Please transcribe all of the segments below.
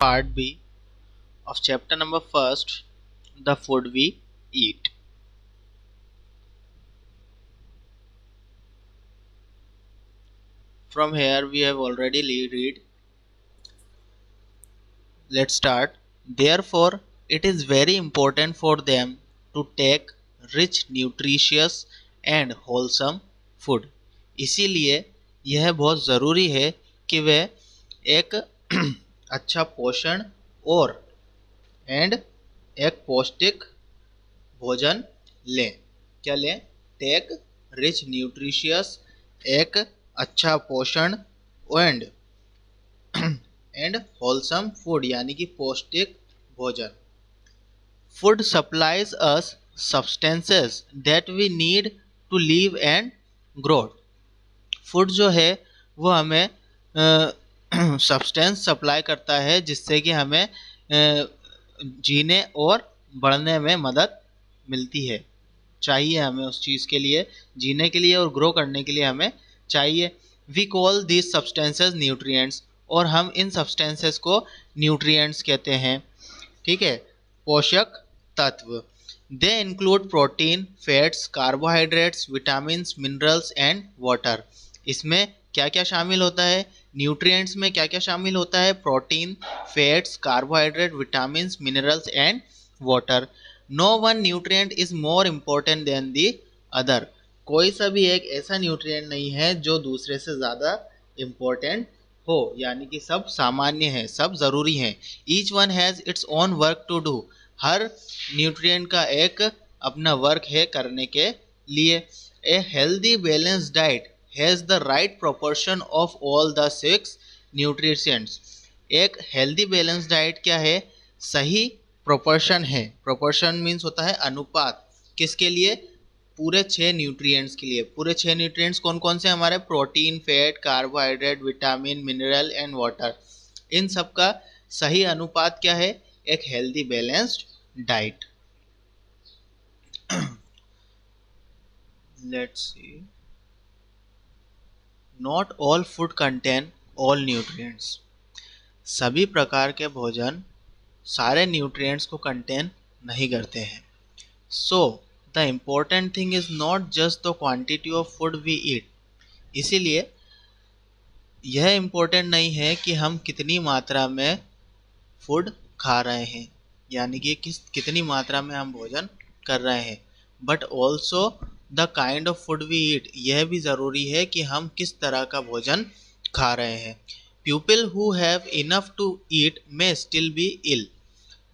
Part B of chapter number first, the food we eat. From here we have already read. Let's start. Therefore, it is very important for them to take rich, nutritious and wholesome food. इसीलिए यह बहुत ज़रूरी है कि वे एक अच्छा पोषण और एक पौष्टिक भोजन लें। क्या लें? टेक रिच न्यूट्रिशियस, एक अच्छा पोषण एंड होलसम फूड यानी कि पौष्टिक भोजन। Food supplies us substances that we need to live and grow. Food जो है वो हमें सब्सटेंस सप्लाई करता है जिससे कि हमें जीने और बढ़ने में मदद मिलती है। चाहिए हमें उस चीज़ के लिए, जीने के लिए और ग्रो करने के लिए हमें चाहिए। We call this substances nutrients, और हम इन सब्सटेंसेस को न्यूट्रिएंट्स कहते हैं। ठीक है, पोषक तत्व। They include protein, fats, carbohydrates, vitamins, minerals and water. इसमें क्या क्या शामिल होता है? न्यूट्रिएंट्स में क्या क्या शामिल होता है? Protein, fats, carbohydrate, vitamins, minerals and water. No one nutrient is more important than the other. कोई सा भी एक ऐसा न्यूट्रिएंट नहीं है जो दूसरे से ज़्यादा इम्पोर्टेंट हो, यानी कि सब सामान्य है, सब ज़रूरी हैं। Each one has its own work to do. हर न्यूट्रिएंट का एक अपना वर्क है करने के लिए। A healthy balance diet has the right proportion of all the six nutritions. एक हेल्दी बैलेंस डाइट क्या है? सही प्रोपोर्शन है। प्रोपोर्शन मीन्स होता है अनुपात। किसके लिए? पूरे 6 न्यूट्रिएंट्स के लिए। पूरे 6 न्यूट्रिएंट्स कौन कौन से हमारे? Protein, fat, carbohydrate, vitamin, mineral and water. इन सब का सही अनुपात क्या है? एक healthy balanced diet. Let's see. Not all food contain all nutrients. सभी प्रकार के भोजन सारे न्यूट्रिएंट्स को कंटेन नहीं करते हैं। So the important thing is not just the quantity of food we eat. इसीलिए यह इम्पोर्टेंट नहीं है कि हम कितनी मात्रा में फूड खा रहे हैं, यानी कि कितनी मात्रा में हम भोजन कर रहे हैं, but also the kind of food we eat. यह भी ज़रूरी है कि हम किस तरह का भोजन खा रहे हैं। People who have enough to eat may still be ill.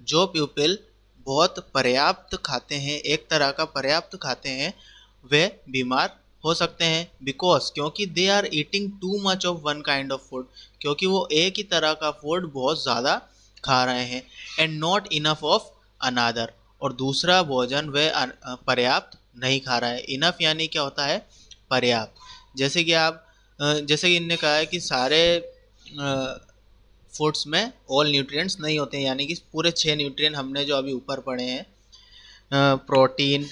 जो पीपल बहुत पर्याप्त खाते हैं, एक तरह का पर्याप्त खाते हैं, वे बीमार हो सकते हैं। बिकॉज क्योंकि they are eating too much of one kind of food, क्योंकि वो एक ही तरह का फूड बहुत ज़्यादा खा रहे हैं। And not enough of another, और दूसरा भोजन वे पर्याप्त नहीं खा रहा है। इनफ यानी क्या होता है? पर्याप्त। जैसे कि इनने कहा है कि सारे फूड्स में ऑल न्यूट्रिएंट्स नहीं होते हैं, यानी कि पूरे 6 न्यूट्रिएंट हमने जो अभी ऊपर पढ़े हैं, protein,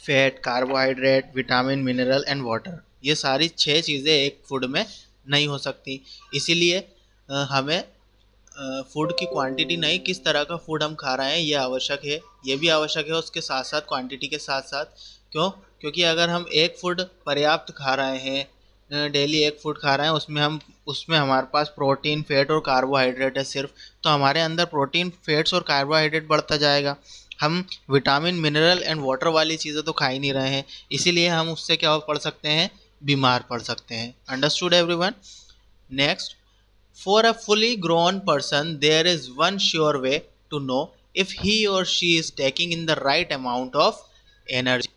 fat, carbohydrate, vitamin, mineral and water, ये सारी 6 चीज़ें एक फूड में नहीं हो सकती। इसीलिए हमें फूड की क्वांटिटी नहीं, किस तरह का फूड हम खा रहे हैं ये आवश्यक है। ये भी आवश्यक है उसके साथ साथ, क्वांटिटी के साथ साथ। क्यों? क्योंकि अगर हम एक फूड पर्याप्त खा रहे हैं, डेली एक फूड खा रहे हैं, उसमें हमारे पास प्रोटीन, फैट और कार्बोहाइड्रेट है सिर्फ, तो हमारे अंदर प्रोटीन, फैट्स और कार्बोहाइड्रेट बढ़ता जाएगा। हम विटामिन, मिनरल एंड वाटर वाली चीज़ें तो खा ही नहीं रहे हैं, इसीलिए हम उससे क्या पड़ सकते हैं? बीमार पड़ सकते हैं। Understood everyone? Next, for a fully grown person, there is one sure way to know if he or she is taking in the right amount of energy.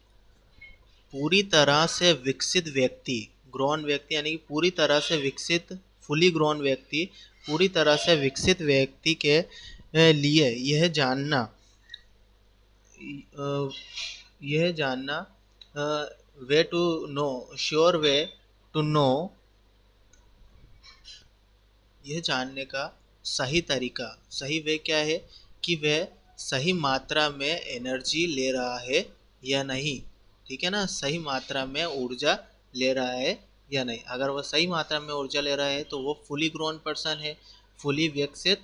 पूरी तरह से विकसित व्यक्ति, ग्रोन व्यक्ति यानी कि पूरी तरह से विकसित, फुली ग्रोन व्यक्ति, पूरी तरह से विकसित व्यक्ति के लिए यह जानना way to know, sure way to know, यह जानने का सही तरीका, सही वे क्या है? कि वह सही मात्रा में एनर्जी ले रहा है या नहीं। ठीक है ना? सही मात्रा में ऊर्जा ले रहा है या नहीं। अगर वह सही मात्रा में ऊर्जा ले रहा है तो वो फुली ग्रोन पर्सन है, फुली विकसित